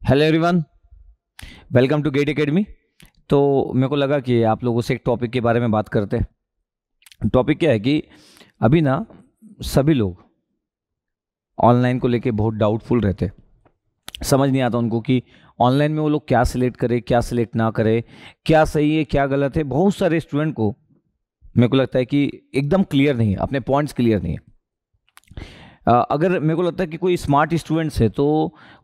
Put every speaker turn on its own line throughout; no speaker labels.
Hello everyone, welcome to GATE Academy. तो मेरे को लगा कि आप लोगों से एक टॉपिक के बारे में बात करते हैं। टॉपिक क्या है कि अभी ना सभी लोग ऑनलाइन को लेके बहुत डाउटफुल रहते हैं। समझ नहीं आता उनको कि ऑनलाइन में वो लोग क्या सिलेक्ट करे, क्या सिलेक्ट ना करे, क्या सही है क्या गलत है। बहुत सारे स्टूडेंट को मेरे को लगता है कि एकदम क्लियर नहीं है, अपने पॉइंट्स क्लियर नहीं है। अगर मेरे को लगता है कि कोई स्मार्ट स्टूडेंट्स है तो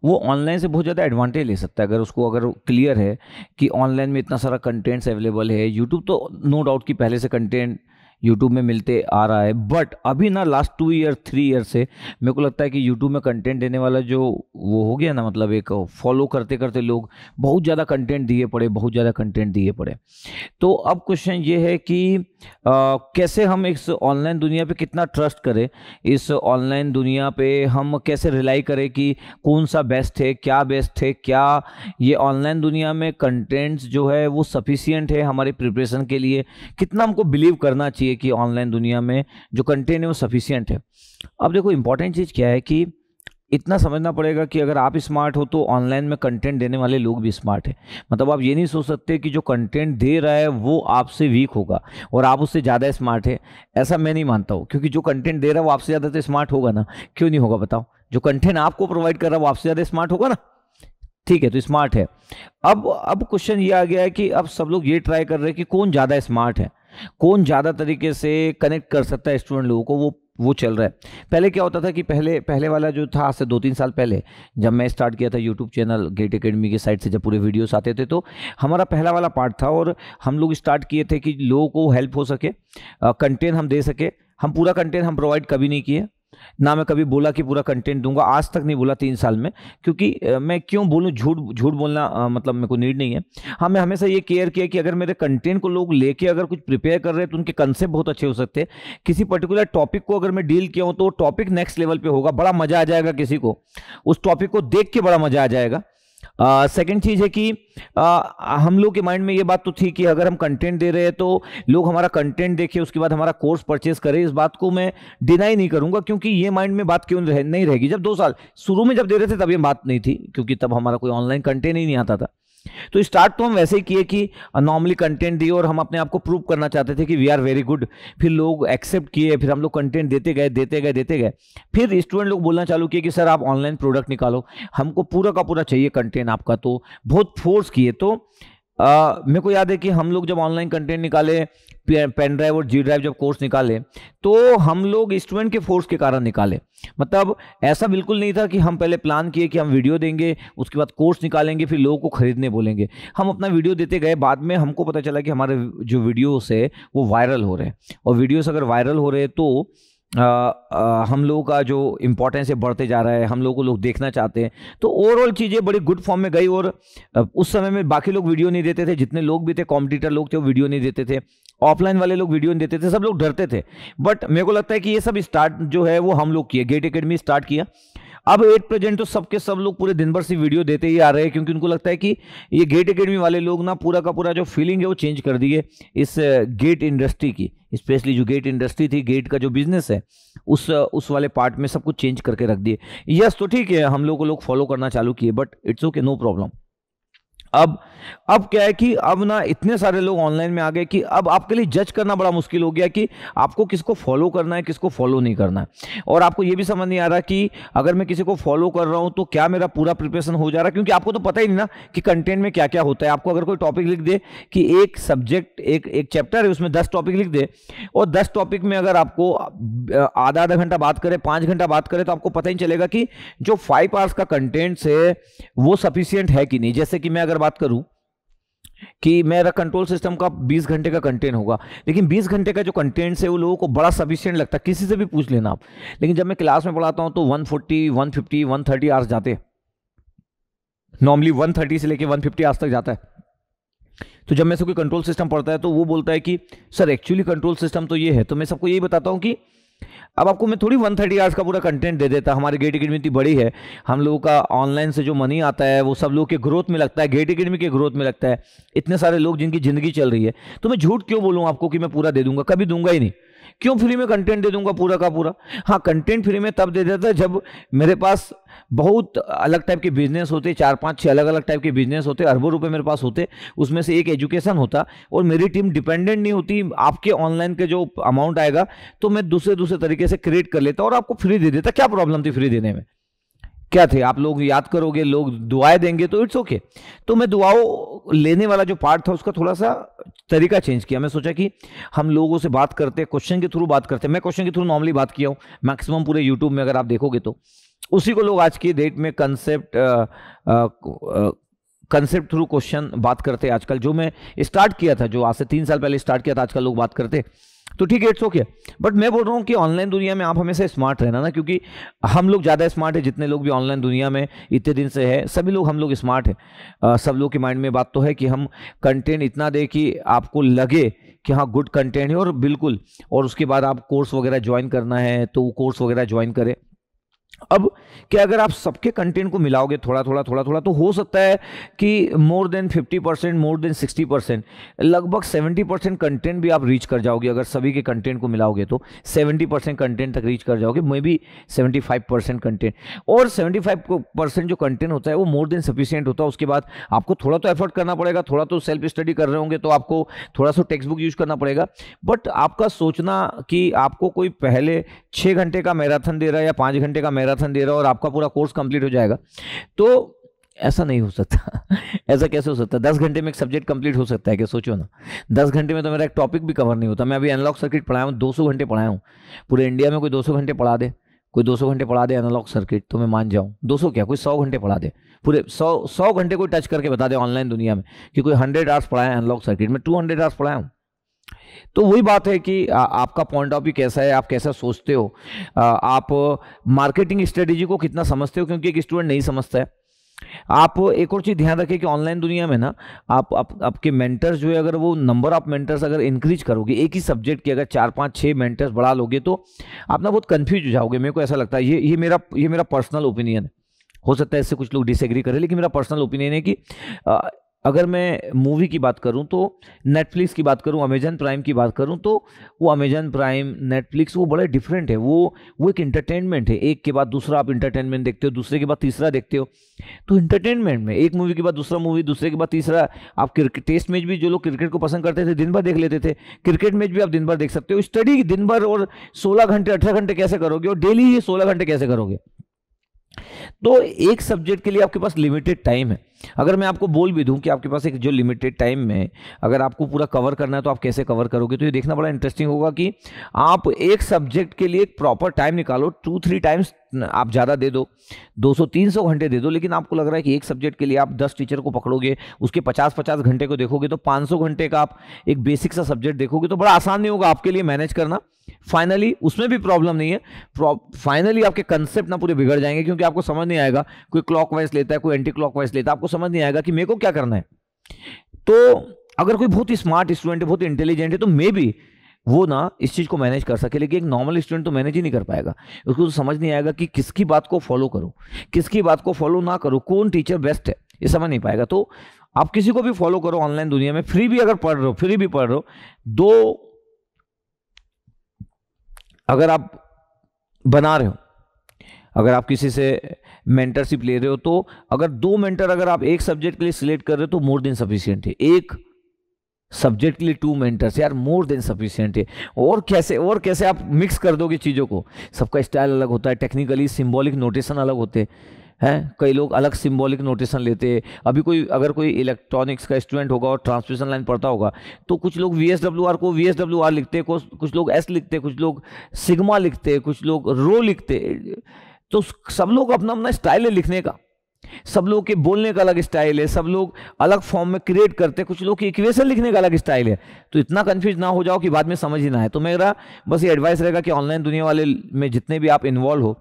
वो ऑनलाइन से बहुत ज़्यादा एडवांटेज ले सकता है। अगर क्लियर है कि ऑनलाइन में इतना सारा कंटेंट्स अवेलेबल है। यूट्यूब तो नो डाउट कि पहले से कंटेंट यूट्यूब में मिलते आ रहा है, बट अभी ना लास्ट 2 ईयर 3 ईयर से मेरे को लगता है कि यूट्यूब में कंटेंट देने वाला जो वो हो गया ना, मतलब एक फॉलो करते करते लोग बहुत ज़्यादा कंटेंट दिए पड़े, बहुत ज़्यादा कंटेंट दिए पड़े। तो अब क्वेश्चन ये है कि कैसे हम इस ऑनलाइन दुनिया पे कितना ट्रस्ट करें, इस ऑनलाइन दुनिया पे हम कैसे रिलाई करें कि कौन सा बेस्ट है, क्या बेस्ट है, क्या ये ऑनलाइन दुनिया में कंटेंट्स जो है वो सफिशिएंट है हमारी प्रिपरेशन के लिए, कितना हमको बिलीव करना चाहिए कि ऑनलाइन दुनिया में जो कंटेंट है वो सफिशिएंट है। अब देखो इंपॉर्टेंट चीज़ क्या है कि इतना समझना पड़ेगा कि अगर आप स्मार्ट हो तो ऑनलाइन में कंटेंट देने वाले लोग भी स्मार्ट है। मतलब आप ये नहीं सोच सकते कि जो कंटेंट दे रहा है वो आपसे वीक होगा और आप उससे ज़्यादा स्मार्ट है। ऐसा मैं नहीं मानता हूँ, क्योंकि जो कंटेंट दे रहा है वो आपसे ज़्यादा तो स्मार्ट होगा ना। क्यों नहीं होगा बताओ? जो कंटेंट आपको प्रोवाइड कर रहा है वो आपसे ज़्यादा स्मार्ट होगा ना। ठीक है, तो स्मार्ट है। अब क्वेश्चन ये आ गया है कि अब सब लोग ये ट्राई कर रहे हैं कि कौन ज़्यादा स्मार्ट है, कौन ज़्यादा तरीके से कनेक्ट कर सकता है स्टूडेंट लोगों को, वो चल रहा है। पहले क्या होता था कि पहले वाला जो था, आज से 2-3 साल पहले जब मैं स्टार्ट किया था यूट्यूब चैनल गेट एकेडमी के साइट से, जब पूरे वीडियोस आते थे तो हमारा पहला वाला पार्ट था और हम लोग स्टार्ट किए थे कि लोगों को हेल्प हो सके, कंटेंट हम दे सके। हम पूरा कंटेंट हम प्रोवाइड कभी नहीं किए, ना मैं कभी बोला कि पूरा कंटेंट दूंगा, आज तक नहीं बोला 3 साल में। क्योंकि मैं क्यों बोलूं, झूठ झूठ बोलना मतलब मेरे को नीड नहीं है। हाँ, मैं हमेशा ये केयर किया कि अगर मेरे कंटेंट को लोग लेके अगर कुछ प्रिपेयर कर रहे हैं तो उनके कंसेप्ट बहुत अच्छे हो सकते हैं। किसी पर्टिकुलर टॉपिक को अगर मैं डील किया हूं तो टॉपिक नेक्स्ट लेवल पे होगा, बड़ा मजा आ जाएगा, किसी को उस टॉपिक को देख के बड़ा मजा आ जाएगा। सेकंड चीज है कि हम लोग के माइंड में ये बात तो थी कि अगर हम कंटेंट दे रहे हैं तो लोग हमारा कंटेंट देखें, उसके बाद हमारा कोर्स परचेज करें। इस बात को मैं डिनाई नहीं करूंगा, क्योंकि ये माइंड में बात क्यों नहीं रहेगी। जब 2 साल शुरू में जब दे रहे थे तब ये बात नहीं थी, क्योंकि तब हमारा कोई ऑनलाइन कंटेंट ही नहीं आता था। तो स्टार्ट तो हम वैसे ही किए कि नॉर्मली कंटेंट दिए और हम अपने आप को प्रूव करना चाहते थे कि वी आर वेरी गुड। फिर लोग एक्सेप्ट किए, फिर हम लोग कंटेंट देते गए। फिर स्टूडेंट लोग बोलना चालू किए कि सर आप ऑनलाइन प्रोडक्ट निकालो, हमको पूरा का पूरा चाहिए कंटेंट आपका। तो बहुत फोर्स किए। तो मेरे को याद है कि हम लोग जब ऑनलाइन कंटेंट निकाले, पेन ड्राइव और जी ड्राइव जब कोर्स निकाले, तो हम लोग स्टूडेंट के फोर्स के कारण निकाले। मतलब ऐसा बिल्कुल नहीं था कि हम पहले प्लान किए कि हम वीडियो देंगे, उसके बाद कोर्स निकालेंगे, फिर लोगों को खरीदने बोलेंगे। हम अपना वीडियो देते गए, बाद में हमको पता चला कि हमारे जो वीडियोस है वो वायरल हो रहे हैं, और वीडियोस अगर वायरल हो रहे हैं तो हम लोगों का जो इम्पोर्टेंस है बढ़ते जा रहा है, हम लोगों को लोग देखना चाहते हैं। तो ओवरऑल चीज़ें बड़ी गुड फॉर्म में गई। और उस समय में बाकी लोग वीडियो नहीं देते थे, जितने लोग भी थे कॉम्पिटिटर लोग थे वो वीडियो नहीं देते थे, ऑफलाइन वाले लोग वीडियो नहीं देते थे, सब लोग डरते थे। बट मेरे को लगता है कि ये सब स्टार्ट जो है वो हम लोग किए, गेट एकेडमी स्टार्ट किया। अब एट प्रेजेंट तो सबके सब लोग पूरे दिन भर से वीडियो देते ही आ रहे हैं, क्योंकि उनको लगता है कि ये गेट एकेडमी वाले लोग ना पूरा का पूरा जो फीलिंग है वो चेंज कर दिए इस गेट इंडस्ट्री की। स्पेशली जो गेट इंडस्ट्री थी, गेट का जो बिजनेस है, उस वाले पार्ट में सब कुछ चेंज करके रख दिए। यस, तो ठीक है, हम लोग को लोग फॉलो करना चालू किए, but it's okay, no problem. अब क्या है कि अब ना इतने सारे लोग ऑनलाइन में आ गए कि अब आपके लिए जज करना बड़ा मुश्किल हो गया कि आपको किसको फॉलो करना है, किसको फॉलो नहीं करना है। और आपको ये भी समझ नहीं आ रहा कि अगर मैं किसी को फॉलो कर रहा हूं तो क्या मेरा पूरा प्रिपरेशन हो जा रहा है, क्योंकि आपको तो पता ही नहीं ना कि कंटेंट में क्या क्या होता है। आपको अगर कोई टॉपिक लिख दे कि एक सब्जेक्ट, एक चैप्टर है, उसमें 10 टॉपिक लिख दे, और 10 टॉपिक में अगर आपको आधा आधा घंटा बात करे, 5 घंटा बात करे, तो आपको पता ही चलेगा कि जो 5 आवर्स का कंटेंट्स है वो सफिशियंट है कि नहीं। जैसे कि मैं अगर बात करूं कि मेरा कंट्रोल सिस्टम का 20 घंटे का कंटेंट होगा, लेकिन 20 घंटे का जो कंटेंट है वो लोगों को बड़ा सफिशिएंट लगता है, किसी से भी पूछ लेना आप। लेकिन जब मैं क्लास में पढ़ाता हूं तो 140, 150, 130 आवर्स जाते हैं। नॉर्मली 130 से लेके 150 आवर्स तक जाता है। तो जब मैं से कोई कंट्रोल सिस्टम पढ़ता है तो वो बोलता है कि सर एक्चुअली कंट्रोल सिस्टम तो ये है। तो मैं सबको यही बताता हूं कि अब आपको मैं थोड़ी 130 आवर्स का पूरा कंटेंट दे देता। हमारी गेट एकेडमी इतनी बड़ी है, हम लोगों का ऑनलाइन से जो मनी आता है वो सब लोग के ग्रोथ में लगता है, गेट एकेडमी के ग्रोथ में लगता है। इतने सारे लोग जिनकी जिंदगी चल रही है, तो मैं झूठ क्यों बोलूं आपको कि मैं पूरा दे दूंगा? कभी दूंगा ही नहीं, क्यों फ्री में कंटेंट दे दूंगा पूरा का पूरा? हाँ, कंटेंट फ्री में तब दे देता है जब मेरे पास बहुत अलग टाइप के बिजनेस होते, 4-5-6 अलग अलग टाइप के बिजनेस होते, अरबों रुपए मेरे पास होते, उसमें से एक एजुकेशन होता और मेरी टीम डिपेंडेंट नहीं होती आपके ऑनलाइन के जो अमाउंट आएगा, तो मैं दूसरे तरीके से क्रिएट कर लेता और आपको फ्री दे देता। क्या प्रॉब्लम थी फ्री देने में? क्या थे? आप लोग याद करोगे, लोग दुआएं देंगे तो इट्स ओके। तो मैं दुआओं लेने वाला जो पार्ट था उसका थोड़ा सा तरीका चेंज किया। मैं सोचा कि हम लोगों से बात करते, क्वेश्चन के थ्रू बात करते। मैं क्वेश्चन के थ्रू नॉर्मली बात किया हूँ मैक्सिमम पूरे यूट्यूब में, अगर आप देखोगे तो उसी को लोग आज की डेट में कंसेप्ट थ्रू क्वेश्चन बात करते हैं आजकल। जो मैं स्टार्ट किया था, जो आज से 3 साल पहले स्टार्ट किया था, आजकल लोग बात करते। तो ठीक है, इट्स ओके। बट मैं बोल रहा हूँ कि ऑनलाइन दुनिया में आप हमेशा स्मार्ट रहना ना, क्योंकि हम लोग ज़्यादा स्मार्ट है, जितने लोग भी ऑनलाइन दुनिया में इतने दिन से है, सभी लोग हम लोग स्मार्ट है। सब लोग के माइंड में बात तो है कि हम कंटेंट इतना दे कि आपको लगे कि हाँ गुड कंटेंट है, और बिल्कुल, और उसके बाद आप कोर्स वगैरह ज्वाइन करना है तो वो कोर्स वगैरह ज्वाइन करें। अब क्या, अगर आप सबके कंटेंट को मिलाओगे थोड़ा थोड़ा तो हो सकता है कि मोर देन 50%, मोर देन 60%, लगभग 70% कंटेंट भी आप रीच कर जाओगे। अगर सभी के कंटेंट को मिलाओगे तो 70% कंटेंट तक रीच कर जाओगे, मे बी 75% कंटेंट। और 75% जो कंटेंट होता है वो मोर देन सफिशिएंट होता है। उसके बाद आपको थोड़ा तो एफर्ट करना पड़ेगा, थोड़ा तो सेल्फ स्टडी कर रहे होंगे तो आपको थोड़ा सा टेक्स्ट बुक यूज करना पड़ेगा। बट आपका सोचना कि आपको कोई पहले 6 घंटे का मैराथन दे रहा है या 5 घंटे का मैराथन दे रहा है और आपका पूरा कोर्स कंप्लीट हो जाएगा, तो ऐसा नहीं हो सकता। ऐसा कैसे हो सकता है? 10 घंटे में एक सब्जेक्ट कंप्लीट हो सकता है क्या? सोचो ना, 10 घंटे में तो मेरा एक टॉपिक भी कवर नहीं होता। मैं अभी एनालॉग सर्किट पढ़ाया हूँ, 200 घंटे पढ़ाया हूँ। पूरे इंडिया में कोई 200 घंटे पढ़ा दे, कोई 200 घंटे पढ़ा दे एनालॉग सर्किट, तो मैं मान जाऊँ। 200 क्या, कोई 100 घंटे पढ़ा दे, पूरे 100 घंटे कोई टच करके बता दे ऑनलाइन दुनिया में कि कोई 100 आवर्स पढ़ाया एनालॉग सर्किट में, 200 आवर्स पढ़ाया हूँ। तो वही बात है कि आपका पॉइंट ऑफ व्यू कैसा है, आप कैसा सोचते हो, आप मार्केटिंग स्ट्रेटेजी को कितना समझते हो, क्योंकि एक स्टूडेंट नहीं समझता है। आप एक और चीज ध्यान रखें कि ऑनलाइन दुनिया में ना आपके मेंटर्स जो है, अगर वो नंबर ऑफ मेंटर्स अगर इंक्रीज करोगे, एक ही सब्जेक्ट के अगर 4-5-6 मेंटर्स बढ़ा लोगे तो आप ना बहुत कंफ्यूज हो जाओगे। मेरे को ऐसा लगता है, ये मेरा पर्सनल ओपिनियन है। हो सकता है इससे कुछ लोग डिसएग्री करें, लेकिन मेरा पर्सनल ओपिनियन है कि अगर मैं मूवी की बात करूं तो नेटफ्लिक्स की बात करूं, अमेजन प्राइम की बात करूं, तो वो अमेजन प्राइम, नेटफ्लिक्स, वो बड़े डिफरेंट है। वो एक इंटरटेनमेंट है, एक के बाद दूसरा आप इंटरटेनमेंट देखते हो, दूसरे के बाद तीसरा देखते हो। तो इंटरटेनमेंट में एक मूवी के बाद दूसरा मूवी, दूसरे के बाद तीसरा। आप क्रिकेट टेस्ट मैच भी, जो लोग क्रिकेट को पसंद करते थे दिन भर देख लेते थे, क्रिकेट मैच भी आप दिन भर देख सकते हो। स्टडी दिन भर और 16 घंटे 18 घंटे कैसे करोगे, और डेली ये 16 घंटे कैसे करोगे? तो एक सब्जेक्ट के लिए आपके पास लिमिटेड टाइम है। अगर मैं आपको बोल भी दूं कि आपके पास एक जो लिमिटेड टाइम में अगर आपको पूरा कवर करना है तो आप कैसे कवर करोगे, तो ये देखना बड़ा इंटरेस्टिंग होगा कि आप एक सब्जेक्ट के लिए एक प्रॉपर टाइम निकालो। 2-3 टाइम्स आप ज़्यादा दे दो, 200-300 घंटे दे दो, लेकिन आपको लग रहा है कि एक सब्जेक्ट के लिए आप 10 टीचर को पकड़ोगे, उसके 50-50 घंटे को देखोगे, तो 500 घंटे का आप एक बेसिक सा सब्जेक्ट देखोगे, तो बड़ा आसान नहीं होगा आपके लिए मैनेज करना। फाइनली उसमें भी प्रॉब्लम नहीं है, फाइनली आपके कंसेप्ट ना पूरे बिगड़ जाएंगे, क्योंकि आपको समझ नहीं आएगा, कोई क्लॉकवाइज लेता है, कोई एंटी क्लॉकवाइज लेता है, आपको समझ नहीं आएगा कि मेरे को क्या करना है। तो अगर कोई बहुत ही स्मार्ट स्टूडेंट है, बहुत इंटेलिजेंट है, तो मे बी वो ना इस चीज को मैनेज कर सके, लेकिन एक नॉर्मल स्टूडेंट तो मैनेज ही नहीं कर पाएगा। उसको तो समझ नहीं आएगा कि किसकी बात को फॉलो करो, किसकी बात को फॉलो ना करो, कौन टीचर बेस्ट है, ये समझ नहीं पाएगा। तो आप किसी को भी फॉलो करो ऑनलाइन दुनिया में, फ्री भी अगर पढ़ रहे हो, फ्री भी पढ़ रहे हो, दो अगर आप बना रहे हो, अगर आप किसी से मेंटरशिप ले रहे हो, तो अगर 2 मेंटर अगर आप एक सब्जेक्ट के लिए सिलेक्ट कर रहे हो तो मोर देन सफिशिएंट है। एक सब्जेक्ट के लिए 2 मेंटर्स, यार मोर देन सफिशिएंट है। और कैसे आप मिक्स कर दोगे चीज़ों को? सबका स्टाइल अलग होता है, टेक्निकली सिंबॉलिक नोटेशन अलग होते हैं, कई लोग अलग सिंबॉलिक नोटेशन लेते हैं। अभी अगर कोई इलेक्ट्रॉनिक्स का स्टूडेंट होगा और ट्रांसमिशन लाइन पढ़ता होगा, तो कुछ लोग VSWR को VSWR लिखते हैं, कुछ लोग S लिखते हैं, कुछ लोग सिग्मा लिखते हैं, कुछ लोग रो लिखते हैं। तो सब लोग अपना अपना स्टाइल है लिखने का, सब लोग के बोलने का अलग स्टाइल है, सब लोग अलग फॉर्म में क्रिएट करते हैं, कुछ लोग की इक्वेशन लिखने का अलग स्टाइल है। तो इतना कंफ्यूज ना हो जाओ कि बाद में समझ ही ना आए। तो मेरा बस ये एडवाइस रहेगा कि ऑनलाइन दुनिया वाले में जितने भी आप इन्वॉल्व हो,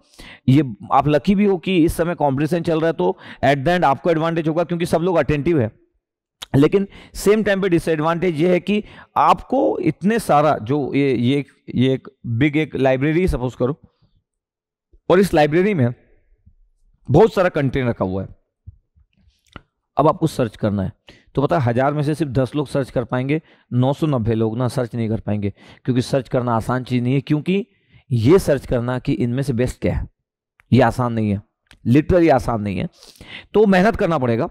ये आप लकी भी हो कि इस समय कॉम्पिटिशन चल रहा है, तो एट द एंड आपको एडवांटेज होगा, क्योंकि सब लोग अटेंटिव है। लेकिन सेम टाइम पे डिसएडवांटेज ये है कि आपको इतने सारा जो ये एक बिग एक लाइब्रेरी सपोज करो, और इस लाइब्रेरी में बहुत सारा कंटेंट रखा हुआ है। अब आपको सर्च करना है, तो पता है 1000 में से सिर्फ 10 लोग सर्च कर पाएंगे, 990 लोग ना सर्च नहीं कर पाएंगे, क्योंकि सर्च करना आसान चीज़ नहीं है। क्योंकि ये सर्च करना कि इनमें से बेस्ट क्या है, ये आसान नहीं है, लिटरली आसान नहीं है, तो मेहनत करना पड़ेगा।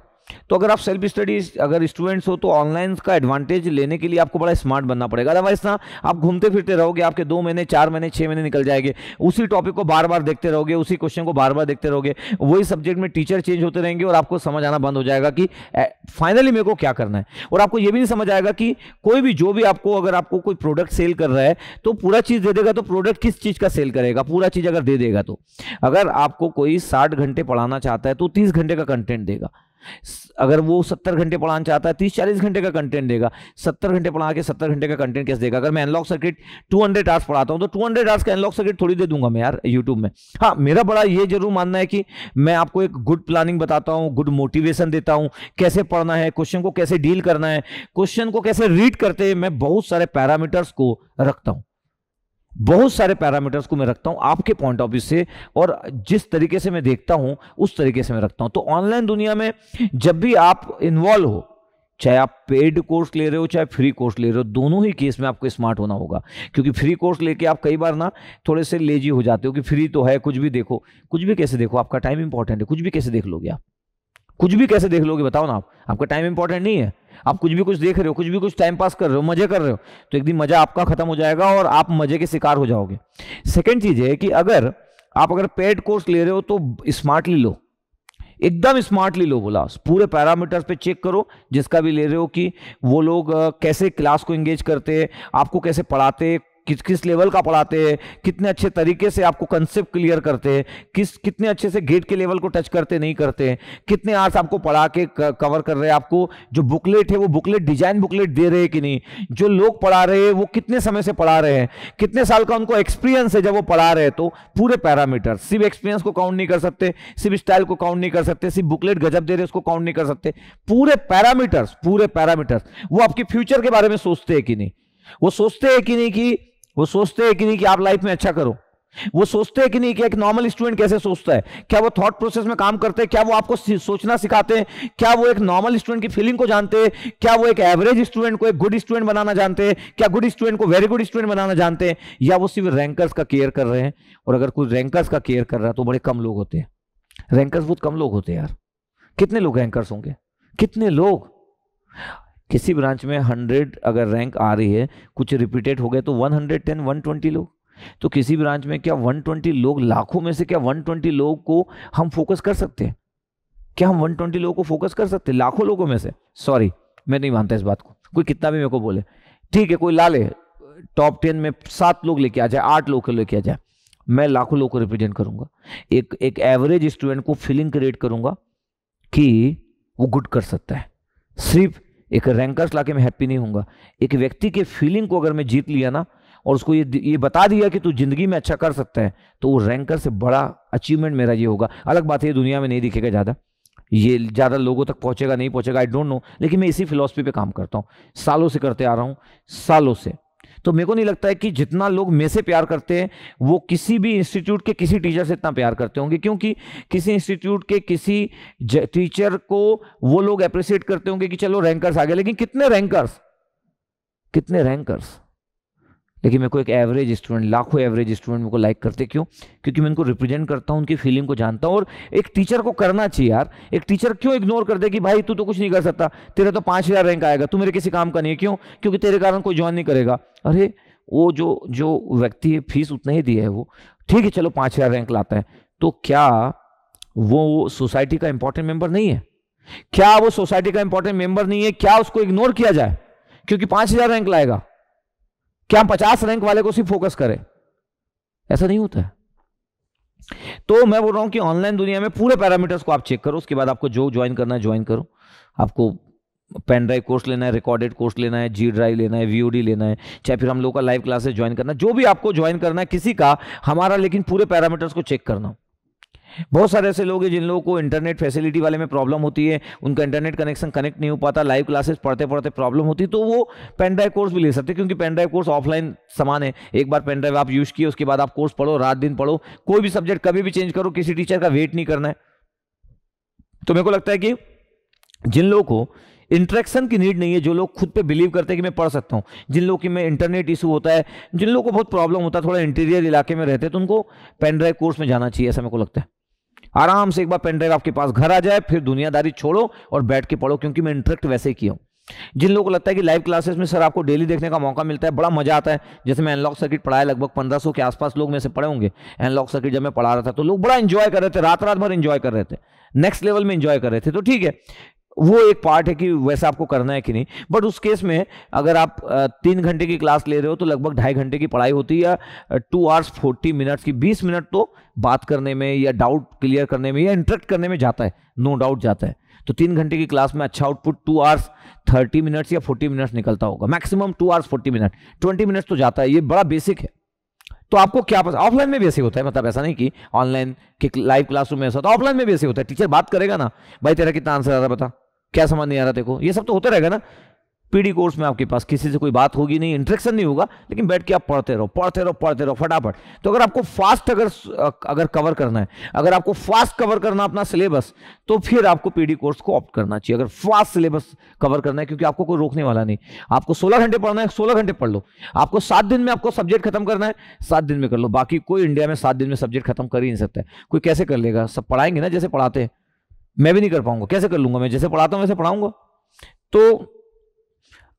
तो अगर आप सेल्फ स्टडी अगर स्टूडेंट्स हो तो ऑनलाइन का एडवांटेज लेने के लिए आपको बड़ा स्मार्ट बनना पड़ेगा। अदरवाइज ना आप घूमते फिरते रहोगे, आपके 2 महीने 4 महीने 6 महीने निकल जाएंगे, उसी टॉपिक को बार बार देखते रहोगे, उसी क्वेश्चन को बार बार देखते रहोगे, वही सब्जेक्ट में टीचर चेंज होते रहेंगे और आपको समझ आना बंद हो जाएगा कि फाइनली मेरे को क्या करना है। और आपको यह भी नहीं समझ आएगा कि कोई भी जो भी आपको अगर आपको कोई प्रोडक्ट सेल कर रहा है तो पूरा चीज दे देगा, तो प्रोडक्ट किस चीज का सेल करेगा, पूरा चीज अगर दे देगा तो। अगर आपको कोई 60 घंटे पढ़ाना चाहता है तो 30 घंटे का कंटेंट देगा। अगर वो 70 घंटे पढ़ाना चाहता है 30-40 घंटे का कंटेंट देगा। 70 घंटे पढ़ा के 70 घंटे का कंटेंट कैसे देगा? अगर मैं एनालॉग सर्किट 200 आवर्स पढ़ाता हूं तो 200 आवर्स का एनालॉग सर्किट थोड़ी दे दूंगा मैं यार यूट्यूब में। हाँ, मेरा बड़ा ये जरूर मानना है कि मैं आपको एक गुड प्लानिंग बताता हूं, गुड मोटिवेशन देता हूं, कैसे पढ़ना है, क्वेश्चन को कैसे डील करना है, क्वेश्चन को कैसे रीड करते हैं। मैं बहुत सारे पैरामीटर्स को रखता हूं, बहुत सारे पैरामीटर्स को मैं रखता हूं आपके पॉइंट ऑफ व्यू से, और जिस तरीके से मैं देखता हूं उस तरीके से मैं रखता हूं। तो ऑनलाइन दुनिया में जब भी आप इन्वॉल्व हो, चाहे आप पेड कोर्स ले रहे हो चाहे फ्री कोर्स ले रहे हो, दोनों ही केस में आपको स्मार्ट होना होगा। क्योंकि फ्री कोर्स लेके आप कई बार ना थोड़े से लेजी हो जाते हो कि फ्री तो है, कुछ भी देखो। कुछ भी कैसे देखो? आपका टाइम इंपॉर्टेंट है, कुछ भी कैसे देख लोगे आप? कुछ भी कैसे देख लोगे बताओ ना आप? आपका टाइम इंपॉर्टेंट नहीं है, आप कुछ भी कुछ देख रहे हो, कुछ भी कुछ टाइम पास कर रहे हो, मजे कर रहे हो, तो एक दिन मजा आपका खत्म हो जाएगा और आप मजे के शिकार हो जाओगे। सेकंड चीज है कि अगर पेड कोर्स ले रहे हो तो स्मार्टली लो, एकदम स्मार्टली लो। बोला पूरे पैरामीटर्स पे चेक करो जिसका भी ले रहे हो कि वो लोग कैसे क्लास को एंगेज करते हैं, आपको कैसे पढ़ाते हैं, किस किस लेवल का पढ़ाते हैं, कितने अच्छे तरीके से आपको कंसेप्ट क्लियर करते हैं, कितने अच्छे से गेट के लेवल को टच करते नहीं करते हैं, कितने आवर्स आपको पढ़ा के कवर कर रहे हैं, आपको जो बुकलेट है वो बुकलेट डिजाइन बुकलेट दे रहे हैं कि नहीं, जो लोग पढ़ा रहे हैं वो कितने समय से पढ़ा रहे हैं, कितने साल का उनको एक्सपीरियंस है जब वो पढ़ा रहे हैं। तो पूरे पैरामीटर, सिर्फ एक्सपीरियंस को काउंट नहीं कर सकते, सिर्फ स्टाइल को काउंट नहीं कर सकते, सिर्फ बुकलेट गजब दे रहे उसको काउंट नहीं कर सकते। पूरे पैरामीटर्स वो आपके फ्यूचर के बारे में सोचते हैं कि नहीं, वो सोचते हैं कि नहीं कि आप लाइफ में अच्छा करो, वो सोचते हैं कि नहीं कि एक नॉर्मल स्टूडेंट कैसे सोचता है, क्या वो थॉट प्रोसेस में काम करते हैं, क्या वो आपको सोचना सिखाते हैं, क्या वो एक नॉर्मल स्टूडेंट की फीलिंग को जानते हैं, क्या वो एक एवरेज स्टूडेंट को एक गुड स्टूडेंट बनाना जानते हैं, क्या गुड स्टूडेंट को वेरी गुड स्टूडेंट बनाना जानते हैं, या वो सिर्फ रैंकर्स का केयर कर रहे हैं। और अगर कोई रैंकर्स का केयर कर रहा है तो बड़े कम लोग होते हैं, रैंकर्स बहुत कम लोग होते हैं यार। कितने लोग रैंकर्स होंगे? कितने लोग? किसी ब्रांच में 100 अगर रैंक आ रही है, कुछ रिपीटेड हो गए तो 110 120 लोग। तो किसी ब्रांच में क्या 120 लोग, लाखों में से क्या 120 लोगों को हम फोकस कर सकते हैं? क्या हम 120 लोगों को फोकस कर सकते हैं लाखों लोगों में से? सॉरी, मैं नहीं मानता इस बात को। कोई कितना भी मेरे को बोले, ठीक है, कोई ला ले टॉप 10 में 7 लोग लेके आ जाए, 8 लोग लेके आ जाए, मैं लाखों लोगों को रिप्रेजेंट करूंगा। एक एवरेज स्टूडेंट को फीलिंग क्रिएट करूंगा कि वो गुड कर सकता है। सिर्फ एक रैंकर्स लाके मैं हैप्पी नहीं होऊंगा। एक व्यक्ति के फीलिंग को अगर मैं जीत लिया ना और उसको ये बता दिया कि तू जिंदगी में अच्छा कर सकता है, तो वो रैंकर से बड़ा अचीवमेंट मेरा ये होगा। अलग बात है ये दुनिया में नहीं दिखेगा ज़्यादा, ये ज़्यादा लोगों तक पहुंचेगा नहीं पहुंचेगा, आई डोंट नो, लेकिन मैं इसी फिलॉसफी पे काम करता हूँ, सालों से करते आ रहा हूँ, सालों से। तो मेरे को नहीं लगता है कि जितना लोग मेरे से प्यार करते हैं वो किसी भी इंस्टीट्यूट के किसी टीचर से इतना प्यार करते होंगे, क्योंकि किसी इंस्टीट्यूट के किसी टीचर को वो लोग अप्रिशिएट करते होंगे कि चलो रैंकर्स आ गए, लेकिन कितने रैंकर्स, लेकिन मेरे को एक एवरेज स्टूडेंट, लाखों एवरेज स्टूडेंट मेरे को लाइक करते। क्यों? क्योंकि मैं उनको रिप्रेजेंट करता हूं, उनकी फीलिंग को जानता हूं। और एक टीचर को करना चाहिए यार। एक टीचर क्यों इग्नोर कर दे कि भाई तू तो कुछ नहीं कर सकता, तेरा तो 5000 रैंक आएगा, तू मेरे किसी काम का नहीं है। क्यों? क्योंकि तेरे कारण कोई ज्वाइन नहीं करेगा। अरे वो जो व्यक्ति है फीस उतना ही दिया है, वो ठीक है चलो 5000 रैंक लाता है, तो क्या वो सोसाइटी का इंपॉर्टेंट मेंबर नहीं है? क्या वो सोसाइटी का इंपॉर्टेंट मेंबर नहीं है? क्या उसको इग्नोर किया जाए क्योंकि 5000 रैंक लाएगा? क्या हम 50 रैंक वाले को सिर्फ फोकस करें? ऐसा नहीं होता है। तो मैं बोल रहा हूं कि ऑनलाइन दुनिया में पूरे पैरामीटर्स को आप चेक करो, उसके बाद आपको जो ज्वाइन करना है ज्वाइन करो। आपको पेन ड्राइव कोर्स लेना है, रिकॉर्डेड कोर्स लेना है, जी ड्राइव लेना है, वीओडी लेना है, चाहे फिर हम लोग का लाइव क्लासेस ज्वाइन करना है, जो भी आपको ज्वाइन करना है किसी का, हमारा लेकिन पूरे पैरामीटर्स को चेक करना। बहुत सारे ऐसे लोग हैं जिन लोगों को इंटरनेट फैसिलिटी वाले में प्रॉब्लम होती है, उनका इंटरनेट कनेक्शन कनेक्ट नहीं हो पाता, लाइव क्लासेस पढ़ते पढ़ते प्रॉब्लम होती है, तो वो पेन ड्राइव कोर्स भी ले सकते हैं, क्योंकि पेन ड्राइव कोर्स ऑफलाइन सामान है। एक बार पेन ड्राइव आप यूज किए, उसके बाद आप कोर्स पढ़ो, रात दिन पढ़ो, कोई भी सब्जेक्ट कभी भी चेंज करो, किसी टीचर का वेट नहीं करना है। तो मेरे को लगता है कि जिन लोगों को इंटरेक्शन की नीड नहीं है। जो लोग खुद पे बिलीव करते हैं कि मैं पढ़ सकता हूँ, जिन लोगों की में इंटरनेट इशू होता है, जिन लोगों को बहुत प्रॉब्लम होता है, थोड़ा इंटीरियर इलाके में रहते हैं, तो उनको पेन ड्राइव कोर्स में जाना चाहिए, ऐसा मेरे को लगता है। आराम से एक बार पेन ड्राइव आपके पास घर आ जाए, फिर दुनियादारी छोड़ो और बैठ के पढ़ो, क्योंकि मैं इंटरेक्ट वैसे ही किया हूँ। जिन लोगों को लगता है कि लाइव क्लासेस में सर आपको डेली देखने का मौका मिलता है, बड़ा मजा आता है, जैसे मैं एनालॉग सर्किट पढ़ाया, लगभग 1500 के आसपास लोग में से पढ़े होंगे एनालॉग सर्किट जब मैं पढ़ा रहा था, तो लोग बड़ा एंजॉय कर रहे थे, रात रात भर एंजॉय कर रहे थे, नेक्स्ट लेवल में एंजॉय कर रहे थे। तो ठीक है, वो एक पार्ट है कि वैसा आपको करना है कि नहीं। बट उस केस में अगर आप 3 घंटे की क्लास ले रहे हो तो लगभग 2.5 घंटे की पढ़ाई होती है, या 2 hours 40 minutes की, 20 मिनट तो बात करने में या डाउट क्लियर करने में या इंटरेक्ट करने में जाता है, नो डाउट जाता है। तो 3 घंटे की क्लास में अच्छा आउटपुट 2 hours 30 minutes या 40 minutes निकलता होगा, मैक्सिमम 2 hours 40 minutes, 20 minutes तो जाता है। ये बड़ा बेसिक है। तो आपको क्या पता, ऑफलाइन में भी ऐसे होता है, मतलब ऐसा नहीं कि ऑनलाइन के लाइव क्लासरूम में ऐसा होता है, ऑफलाइन में भी ऐसे होता है। टीचर बात करेगा ना, भाई तेरा कितना आंसर आ रहा है बता, क्या समझ नहीं आ रहा देखो, ये सब तो होता रहेगा ना। पीडी कोर्स में आपके पास किसी से कोई बात होगी नहीं, इंटरेक्शन नहीं होगा, लेकिन बैठ के आप पढ़ते रहो पढ़ते रहो पढ़ते रहो फटाफट। तो अगर आपको फास्ट अगर कवर करना है, अगर आपको फास्ट कवर करना अपना सिलेबस, तो फिर आपको पीडी कोर्स को ऑप्ट करना चाहिए, अगर फास्ट सिलेबस कवर करना है, क्योंकि आपको कोई रोकने वाला नहीं। आपको 16 घंटे पढ़ना है, 16 घंटे पढ़ लो। आपको 7 दिन में आपको सब्जेक्ट खत्म करना है, 7 दिन में कर लो। बाकी कोई इंडिया में 7 दिन में सब्जेक्ट खत्म कर ही नहीं सकता है। कोई कैसे कर लेगा? सब पढ़ाएंगे ना जैसे पढ़ाते हैं, मैं भी नहीं कर पाऊंगा, कैसे कर लूंगा? मैं जैसे पढ़ाता हूं वैसे पढ़ाऊंगा। तो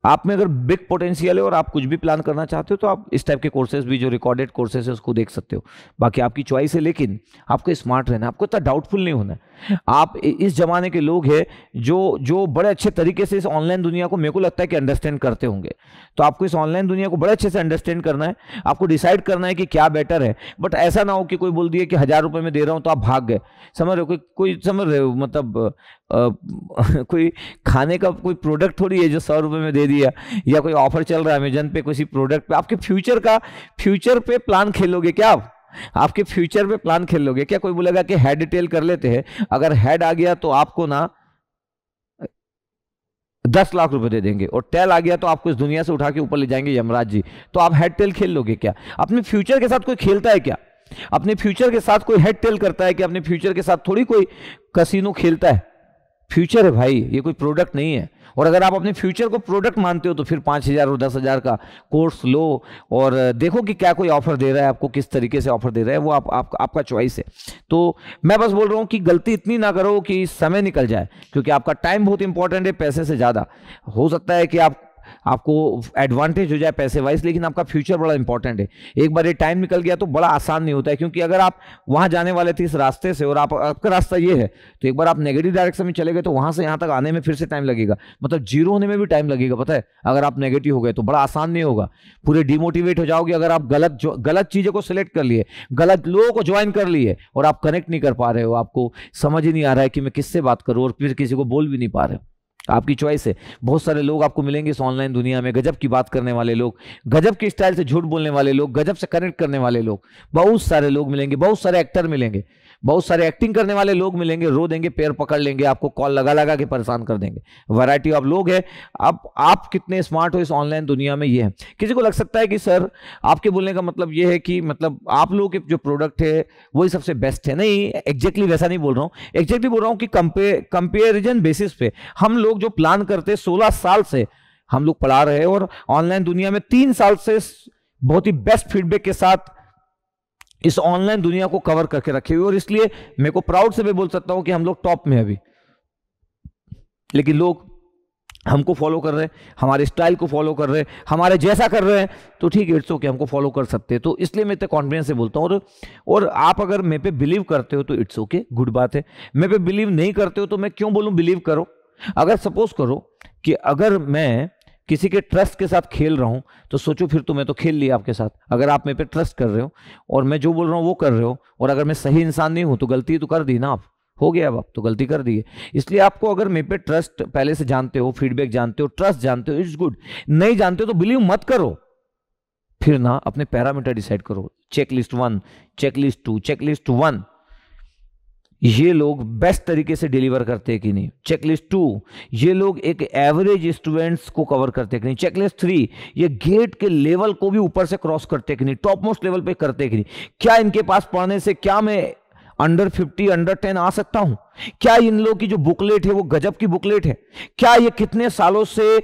आप में अगर बिग पोटेंशियल है और आप कुछ भी प्लान करना चाहते हो, तो आप इस टाइप के कोर्सेज भी, जो रिकॉर्डेड कोर्सेज है, उसको देख सकते हो। बाकी आपकी चॉइस है, लेकिन आपको स्मार्ट रहना है, आपको इतना डाउटफुल नहीं होना है। आप इस जमाने के लोग हैं जो बड़े अच्छे तरीके से इस ऑनलाइन दुनिया को, मेरे को लगता है कि अंडरस्टैंड करते होंगे। तो आपको इस ऑनलाइन दुनिया को बड़े अच्छे से अंडरस्टैंड करना है, आपको डिसाइड करना है कि क्या बेटर है। बट ऐसा ना हो कि कोई बोल दिए कि 1000 रुपये में दे रहा हूं तो आप भाग गए, समझ रहे हो? कोई समझ रहे हो, मतलब कोई खाने का कोई प्रोडक्ट थोड़ी है जो 100 रुपये में दे दिया, या कोई ऑफर चल रहा है अमेजन पे किसी प्रोडक्ट पे। आपके फ्यूचर पे प्लान खेलोगे क्या आप? आपके फ्यूचर पे प्लान खेलोगे क्या? कोई बोलेगा कि हेड टेल कर लेते हैं, अगर हेड आ गया तो आपको ना 10 लाख रुपए दे देंगे, और टेल आ गया तो आपको इस दुनिया से उठा के ऊपर ले जाएंगे यमराज जी। तो आप हेड टेल खेल लोगे क्या? अपने फ्यूचर के साथ कोई खेलता है क्या? अपने फ्यूचर के साथ कोई हेड टेल करता है कि? अपने फ्यूचर के साथ थोड़ी कोई कसिनो खेलता है। फ्यूचर है भाई, ये कोई प्रोडक्ट नहीं है। और अगर आप अपने फ्यूचर को प्रोडक्ट मानते हो तो फिर 5000 और 10,000 का कोर्स लो और देखो कि क्या कोई ऑफर दे रहा है आपको, किस तरीके से ऑफर दे रहा है, वो आपका चॉइस है। तो मैं बस बोल रहा हूँ कि गलती इतनी ना करो कि समय निकल जाए, क्योंकि आपका टाइम बहुत इंपॉर्टेंट है पैसे से ज़्यादा। हो सकता है कि आपको एडवांटेज हो जाए पैसे वाइज, लेकिन आपका फ्यूचर बड़ा इंपॉर्टेंट है। एक बार ये टाइम निकल गया तो बड़ा आसान नहीं होता है, क्योंकि अगर आप वहां जाने वाले थे इस रास्ते से और आपका रास्ता ये है, तो एक बार आप नेगेटिव डायरेक्शन में चले गए तो वहां से यहां तक आने में फिर से टाइम लगेगा, मतलब जीरो होने में भी टाइम लगेगा, पता है? अगर आप नेगेटिव हो गए तो बड़ा आसान नहीं होगा, पूरे डिमोटिवेट हो जाओगे। अगर आप गलत चीजों को सिलेक्ट कर लिए, गलत लोगों को ज्वाइन कर लिए और आप कनेक्ट नहीं कर पा रहे हो, आपको समझ ही नहीं आ रहा है कि मैं किससे बात करूं, और फिर किसी को बोल भी नहीं पा रहे हो, आपकी चॉइस है। बहुत सारे लोग आपको मिलेंगे इस ऑनलाइन दुनिया में, गजब की बात करने वाले लोग, गजब के स्टाइल से झूठ बोलने वाले लोग, गजब से कनेक्ट करने वाले लोग, बहुत सारे लोग मिलेंगे, बहुत सारे एक्टर मिलेंगे, बहुत सारे एक्टिंग करने वाले लोग मिलेंगे, रो देंगे, पैर पकड़ लेंगे, आपको कॉल लगा लगा के परेशान कर देंगे। वैरायटी ऑफ लोग है। अब आप कितने स्मार्ट हो इस ऑनलाइन दुनिया में, ये है। किसी को लग सकता है कि सर आपके बोलने का मतलब ये है कि मतलब आप लोगों के जो प्रोडक्ट है वही सबसे बेस्ट है। नहीं, एग्जैक्टली वैसा नहीं बोल रहा हूँ। एग्जैक्टली बोल रहा हूँ कि कंपेरिजन बेसिस पे हम लोग जो प्लान करते 16 साल से हम लोग पढ़ा रहे हैं, और ऑनलाइन दुनिया में 3 साल से बहुत ही बेस्ट फीडबैक के साथ इस ऑनलाइन दुनिया को कवर करके रखे हुए, और इसलिए मेरे को प्राउड से मैं बोल सकता हूं कि हम लोग टॉप में अभी। लेकिन लोग हमको फॉलो कर रहे हैं, हमारे स्टाइल को फॉलो कर रहे हैं, हमारे जैसा कर रहे हैं, तो ठीक है, इट्स ओके, हमको फॉलो कर सकते हैं। तो इसलिए मैं इतने कॉन्फिडेंस से बोलता हूँ। और आप अगर मैं पे बिलीव करते हो तो इट्स ओके, गुड बात है। मैं पे बिलीव नहीं करते हो तो मैं क्यों बोलूं बिलीव करो। अगर सपोज करो कि अगर मैं किसी के ट्रस्ट के साथ खेल रहा हूं, तो सोचो फिर तो मैं तो खेल लिया आपके साथ। अगर आप मेरे पे ट्रस्ट कर रहे हो और मैं जो बोल रहा हूं वो कर रहे हो, और अगर मैं सही इंसान नहीं हूं तो गलती तो कर दी ना आप, हो गया अब आप तो गलती कर दी है। इसलिए आपको अगर मेरे पे ट्रस्ट पहले से जानते हो, फीडबैक जानते हो, ट्रस्ट जानते हो, इट्स गुड। नहीं जानते हो तो बिलीव मत करो, फिर ना अपने पैरामीटर डिसाइड करो। चेकलिस्ट 1, चेकलिस्ट 2, चेकलिस्ट 1 ये लोग बेस्ट तरीके से डिलीवर करते हैं कि नहीं। चेकलिस्ट 2 ये लोग एक एवरेज स्टूडेंट्स को कवर करते हैं कि नहीं। चेकलिस्ट 3 ये गेट के लेवल को भी ऊपर से क्रॉस करते हैं कि नहीं, टॉप मोस्ट लेवल पे करते हैं कि नहीं। क्या इनके पास पढ़ने से क्या मैं अंडर 50 अंडर 10 आ सकता हूं? क्या इन लोगों की जो बुकलेट है वो गजब की बुकलेट है? क्या ये कितने सालों से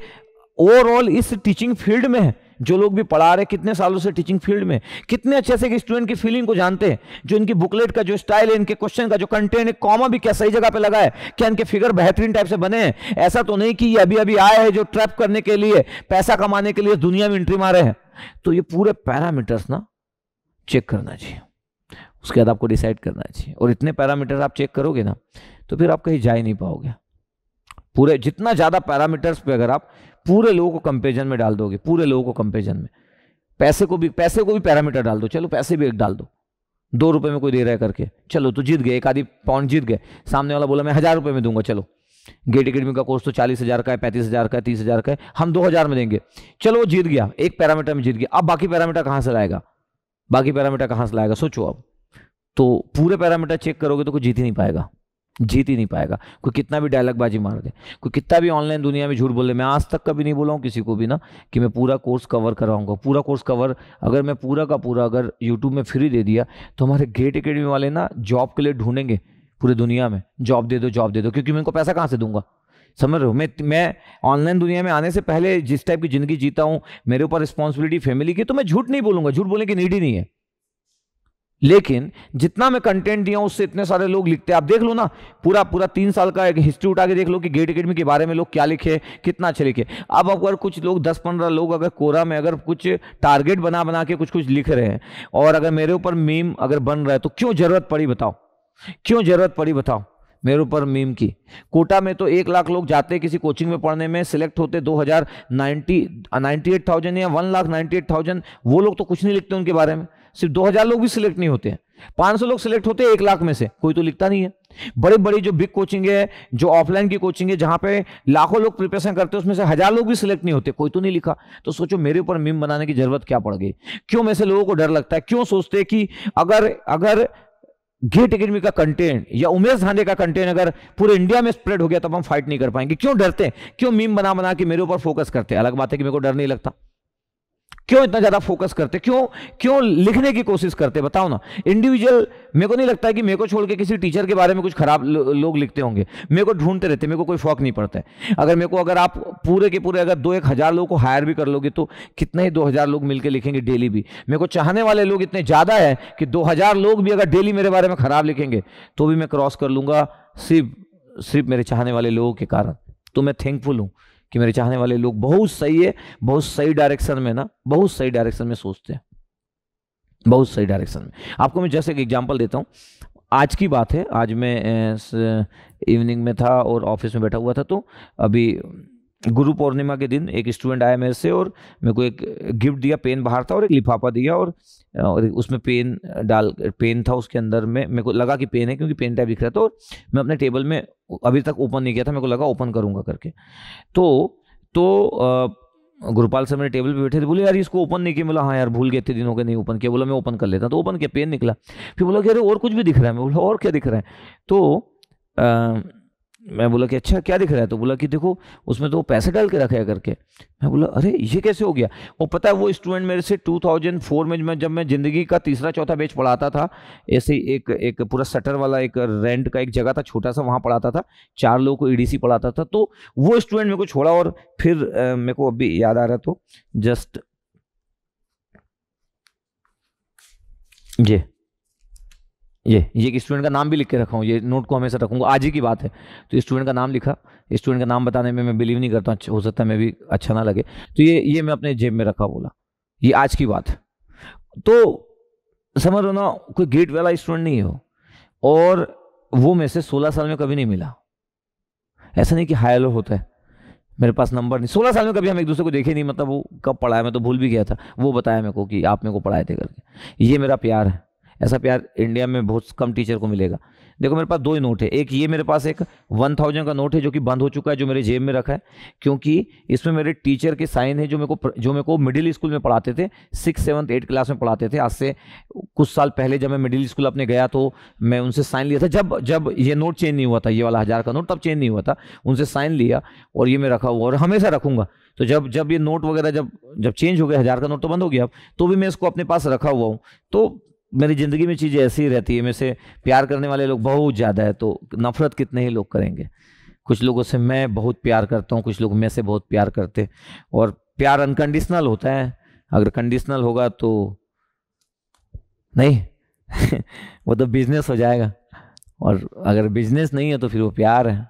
ओवरऑल इस टीचिंग फील्ड में है? जो लोग भी पढ़ा रहे कितने सालों से टीचिंग फील्ड में, कितने अच्छे से स्टूडेंट की फीलिंग को जानते हैं, जो इनकी बुकलेट का जो स्टाइल है, इनके क्वेश्चन का जो कंटेंट है, कॉमा भी क्या सही जगह पे लगा है, क्या इनके फिगर बेहतरीन टाइप से बने हैं? ऐसा तो नहीं कि ये अभी अभी आए हैं जो ट्रैप करने के लिए, पैसा कमाने के लिए दुनिया में एंट्री मारे हैं। तो ये पूरे पैरामीटर्स ना चेक करना चाहिए, उसके बाद आपको डिसाइड करना चाहिए। और इतने पैरामीटर आप चेक करोगे ना तो फिर आप कहीं जा ही नहीं पाओगे। पूरे जितना ज्यादा पैरामीटर्स पे अगर आप पूरे लोगों को कंपेरिजन में डाल दोगे, पूरे लोगों को कंपेरिजन में, पैसे को भी पैरामीटर डाल दो, चलो पैसे भी एक डाल दो, 2 रुपए में कोई दे रहा है करके, चलो तो जीत गए, एक आधी पाउंड जीत गए। सामने वाला बोला मैं 1000 रुपए में दूंगा, चलो गेट एकेडमी का कोर्स तो 40,000 का है, 35,000 का है, 30,000 का है, हम 2000 में देंगे, चलो वो जीत गया, एक पैरामीटर में जीत गया। अब बाकी पैरामीटर कहां से लाएगा? बाकी पैरामीटर कहां से लाएगा? सोचो अब। तो पूरे पैरामीटर चेक करोगे तो कोई जीत ही नहीं पाएगा, जीत ही नहीं पाएगा। कोई कितना भी डायलॉग बाजी मार दे, कोई कितना भी ऑनलाइन दुनिया में झूठ बोले, मैं आज तक कभी नहीं बोला हूँ किसी को भी ना कि मैं पूरा कोर्स कवर कराऊंगा। पूरा कोर्स कवर अगर मैं पूरा का पूरा अगर यूट्यूब में फ्री दे दिया तो हमारे गेट एकेडमी वाले ना जॉब के लिए ढूंढेंगे पूरी दुनिया में, जॉब दे दो जॉब दे दो, क्योंकि मैं इनको पैसा कहाँ से दूंगा? समझ रहे हो? मैं ऑनलाइन दुनिया में आने से पहले जिस टाइप की जिंदगी जीता हूँ, मेरे ऊपर रिस्पॉन्सिबिलिटी फैमिली की, तो मैं झूठ नहीं बोलूंगा, झूठ बोलने की नीड ही नहीं है। लेकिन जितना मैं कंटेंट दिया उससे इतने सारे लोग लिखते हैं। आप देख लो ना, पूरा 3 साल का एक हिस्ट्री उठा के देख लो कि गेट एकेडमी के बारे में लोग क्या लिखे, कितना अच्छे लिखे। अब अगर कुछ लोग 10-15 लोग अगर कोरा में अगर कुछ टारगेट बना बना के कुछ लिख रहे हैं और अगर मेरे ऊपर मीम अगर बन रहा है तो क्यों जरूरत पड़ी बताओ? क्यों जरूरत पड़ी बताओ मेरे ऊपर मीम की? कोटा में तो 1 लाख लोग जाते किसी कोचिंग में पढ़ने में, सिलेक्ट होते 98,000 या 1,98,000, वो लोग तो कुछ नहीं लिखते उनके बारे में। सिर्फ 2000 लोग भी सिलेक्ट नहीं होते हैं, 500 लोग सिलेक्ट होते हैं 1 लाख में से, कोई तो लिखता नहीं है। बड़ी बड़ी जो बिग कोचिंग है, जो ऑफलाइन की कोचिंग है, जहां पे लाखों लोग प्रिपरेशन करते हैं, उसमें से 1000 लोग भी सिलेक्ट नहीं होते, कोई तो नहीं लिखा। तो सोचो मेरे ऊपर मीम बनाने की जरूरत क्या पड़ गई? क्यों में से लोगों को डर लगता है? क्यों सोचते हैं कि अगर गेट एकेडमी का कंटेंट या उमेश धांधे का कंटेंट अगर पूरे इंडिया में स्प्रेड हो गया तब हम फाइट नहीं कर पाएंगे? क्यों डरते हैं? क्यों मीम बना बना के मेरे ऊपर फोकस करते हैं? अलग बात है कि मेरे को डर नहीं लगता, क्यों इतना ज्यादा फोकस करते? क्यों लिखने की कोशिश करते? बताओ ना। इंडिविजुअल मेरे को नहीं लगता है कि मेरे को छोड़ के किसी टीचर के बारे में कुछ खराब लोग लिखते होंगे। मेरे को ढूंढते रहते, मेरे को कोई फर्क नहीं पड़ता है। अगर आप पूरे के पूरे अगर 2-1 हजार लोगों को हायर भी कर लोगे तो कितने ही 2000 लोग मिलकर लिखेंगे डेली भी। मेरे को चाहने वाले लोग इतने ज्यादा है कि 2000 लोग भी अगर डेली मेरे बारे में खराब लिखेंगे तो भी मैं क्रॉस कर लूंगा, सिर्फ मेरे चाहने वाले लोगों के कारण। तो मैं थैंकफुल हूं कि मेरे चाहने वाले लोग बहुत सही है, बहुत सही डायरेक्शन में ना, बहुत सही डायरेक्शन में सोचते हैं, बहुत सही डायरेक्शन में। आपको मैं जैसे एक एग्जांपल देता हूं। आज की बात है, आज मैं इवनिंग में था और ऑफिस में बैठा हुआ था, तो अभी गुरु पूर्णिमा के दिन एक स्टूडेंट आया मेरे से और मेरे को एक गिफ्ट दिया, पेन बाहर था और एक लिफाफा दिया और उसमें पेन था उसके अंदर में। मेरे को लगा कि पेन है क्योंकि पेन टाइप दिख रहा था, तो मैं अपने टेबल में अभी तक ओपन नहीं किया था, मेरे को लगा ओपन करूंगा करके। तो गुरुपाल सर मेरे टेबल पे बैठे थे, बोले यार इसको ओपन नहीं किया। बोला हाँ यार भूल गए, इतने दिन हो गए नहीं ओपन किया। बोला मैं ओपन कर लेता, तो ओपन किया, पेन निकला। फिर बोला कि अरे और कुछ भी दिख रहा है। मैं बोला और क्या दिख रहा है? तो मैं बोला कि अच्छा क्या दिख रहा है? तो बोला कि देखो उसमें तो पैसे डाल के रखा है करके। मैं बोला अरे ये कैसे हो गया? और पता है वो स्टूडेंट मेरे से 2004 में जब मैं जिंदगी का 3-4 बैच पढ़ाता था, ऐसे ही एक पूरा सटर वाला एक रेंट का एक जगह था छोटा सा, वहां पढ़ाता था, 4 लोगों को ईडीसी पढ़ाता था। तो वो स्टूडेंट मेरे को छोड़ा और फिर मेरे को अभी याद आ रहा, तो जस्ट ये एक स्टूडेंट का नाम भी लिख के रखा हूँ, ये नोट को हमेशा रखूंगा, आज ही की बात है। तो स्टूडेंट का नाम लिखा, स्टूडेंट का नाम बताने में मैं बिलीव नहीं करता, हो सकता है मैं भी अच्छा ना लगे, तो ये मैं अपने जेब में रखा, बोला ये आज की बात है। तो समझ लो ना, कोई गेट वाला स्टूडेंट नहीं हो और वो में से 16 साल में कभी नहीं मिला। ऐसा नहीं कि हाई लो होता है, मेरे पास नंबर नहीं, 16 साल में कभी हम एक दूसरे को देखे नहीं, मतलब वो कब पढ़ाया मैं तो भूल भी गया था, वो बताया मेरे को कि आप मेरे को पढ़ाए थे करके। ये मेरा प्यार है, ऐसा प्यार इंडिया में बहुत कम टीचर को मिलेगा। देखो मेरे पास 2 ही नोट है, एक ये मेरे पास एक 1000 का नोट है जो कि बंद हो चुका है, जो मेरे जेब में रखा है, क्योंकि इसमें मेरे टीचर के साइन है जो मेरे को मिडिल स्कूल में पढ़ाते थे, 6, 7, 8 क्लास में पढ़ाते थे। आज से कुछ साल पहले जब मैं मिडिल स्कूल अपने गया तो मैं उनसे साइन लिया था, जब ये नोट चेंज नहीं हुआ था, ये वाला 1000 का नोट तब चेंज नहीं हुआ था, उनसे साइन लिया और ये मैं रखा हुआ और हमेशा रखूंगा। तो जब ये नोट वगैरह जब चेंज हो गया, 1000 का नोट तो बंद हो गया, तो भी मैं इसको अपने पास रखा हुआ हूँ। तो मेरी ज़िंदगी में चीज़ें ऐसी ही रहती है, मेरे से प्यार करने वाले लोग बहुत ज़्यादा है, तो नफरत कितने ही लोग करेंगे। कुछ लोगों से मैं बहुत प्यार करता हूँ, कुछ लोग मैं से बहुत प्यार करते, और प्यार अनकंडीशनल होता है। अगर कंडीशनल होगा तो नहीं वो तो बिजनेस हो जाएगा, और अगर बिजनेस नहीं है तो फिर वो प्यार है।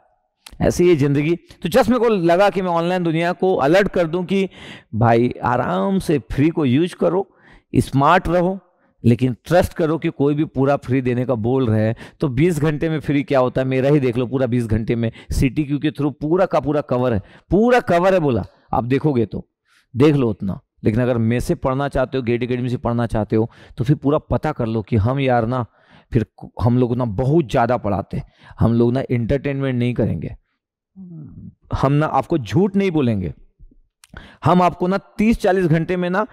ऐसी ही ज़िंदगी। तो जस्ट मेरे को लगा कि मैं ऑनलाइन दुनिया को अलर्ट कर दूं कि भाई आराम से फ्री को यूज करो, स्मार्ट रहो, लेकिन ट्रस्ट करो कि कोई भी पूरा फ्री देने का बोल रहे हैं तो 20 घंटे में फ्री क्या होता है, मेरा ही देख लो, पूरा 20 घंटे में CTQ के थ्रू पूरा का पूरा कवर है, पूरा कवर है बोला। आप देखोगे तो देख लो उतना। लेकिन अगर मैं से पढ़ना चाहते हो, गेट एकेडमी से पढ़ना चाहते हो, तो फिर पूरा पता कर लो कि हम यार ना, फिर हम लोग ना बहुत ज़्यादा पढ़ाते, हम लोग ना इंटरटेनमेंट नहीं करेंगे, हम ना आपको झूठ नहीं बोलेंगे, हम आपको ना 30-40 घंटे में ना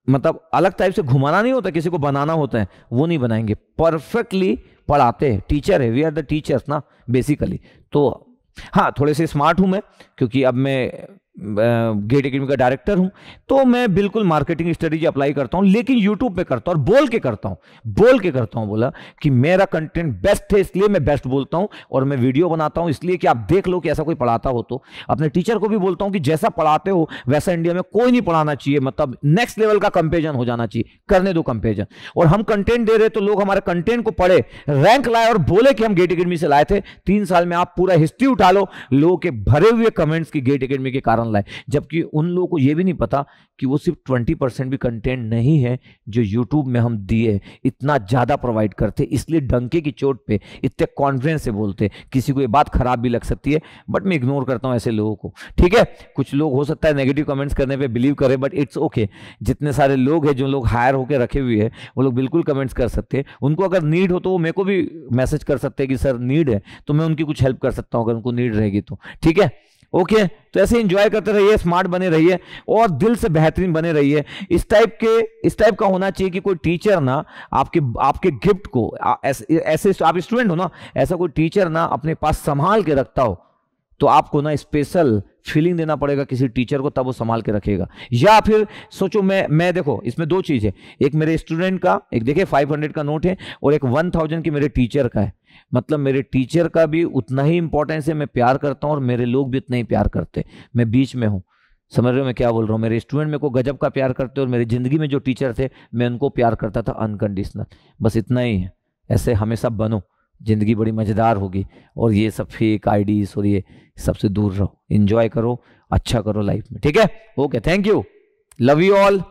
मतलब अलग टाइप से घुमाना नहीं होता, किसी को बनाना होता है, वो नहीं बनाएंगे, परफेक्टली पढ़ाते हैं। टीचर है, वी आर द टीचर्स ना बेसिकली। तो हाँ, थोड़े से स्मार्ट हूं मैं, क्योंकि अब मैं गेट एकेडमी का डायरेक्टर हूं, तो मैं बिल्कुल मार्केटिंग स्ट्रेटेजी अप्लाई करता हूं, लेकिन यूट्यूब पे करता हूं और बोल के करता हूं, बोला कि मेरा कंटेंट बेस्ट है इसलिए मैं बेस्ट बोलता हूं, और मैं वीडियो बनाता हूं इसलिए कि आप देख लो कि ऐसा कोई पढ़ाता हो। तो अपने टीचर को भी बोलता हूं कि जैसा पढ़ाते हो वैसा इंडिया में कोई नहीं पढ़ाना चाहिए, मतलब नेक्स्ट लेवल का कंपेरिजन हो जाना चाहिए, करने दो कंपेरिजन। और हम कंटेंट दे रहे तो लोग हमारे कंटेंट को पढ़े, रैंक लाए और बोले कि हम गेट एकेडमी से लाए थे। 3 साल में आप पूरा हिस्ट्री उठा लो, लोगों के भरे हुए कमेंट्स की गेट एकेडमी के कारण लाए, जबकि उन लोगों को यह भी नहीं पता कि वो सिर्फ 20% भी कंटेंट नहीं है जो यूट्यूब में हम दिए, इतना ज्यादा प्रोवाइड करते, इसलिए डंके की चोट पे इतने कॉन्फिडेंस से बोलते। किसी को ये बात खराब भी लग सकती है, बट मैं इग्नोर करता हूं ऐसे लोगों को, ठीक है। कुछ लोग हो सकता है नेगेटिव कमेंट्स करने पे बिलीव करें, बट इट्स ओके। जितने सारे लोग हैं जो लोग हायर होकर रखे हुए हैं, वो लोग बिल्कुल कमेंट्स कर सकते हैं। उनको अगर नीड हो तो वो मेरे को भी मैसेज कर सकते हैं कि सर नीड है, तो मैं उनकी कुछ हेल्प कर सकता हूं अगर उनको नीड रहेगी तो, ठीक है। ओके तो ऐसे एंजॉय करते रहिए, स्मार्ट बने रहिए और दिल से बेहतरीन बने रहिए। इस टाइप का होना चाहिए कि कोई टीचर ना आपके गिफ्ट को ऐसे आप स्टूडेंट हो ना, ऐसा कोई टीचर ना अपने पास संभाल के रखता हो, तो आपको ना स्पेशल फीलिंग देना पड़ेगा किसी टीचर को, तब वो संभाल के रखेगा। या फिर सोचो मैं देखो इसमें 2 चीज है, एक मेरे स्टूडेंट का, एक देखिए 500 का नोट है, और एक 1000 की मेरे टीचर का है। मतलब मेरे टीचर का भी उतना ही इंपॉर्टेंस है, मैं प्यार करता हूं और मेरे लोग भी उतना ही प्यार करते, मैं बीच में हूं। समझ रहे हो मैं क्या बोल रहा हूं? मेरे स्टूडेंट मेरे को गजब का प्यार करते और मेरी जिंदगी में जो टीचर थे मैं उनको प्यार करता था अनकंडीशनल। बस इतना ही है, ऐसे हमेशा बनो, जिंदगी बड़ी मजेदार होगी। और ये सब फेक आईडीज और ये सबसे दूर रहो, एंजॉय करो, अच्छा करो लाइफ में, ठीक है। Okay, thank you, love you all.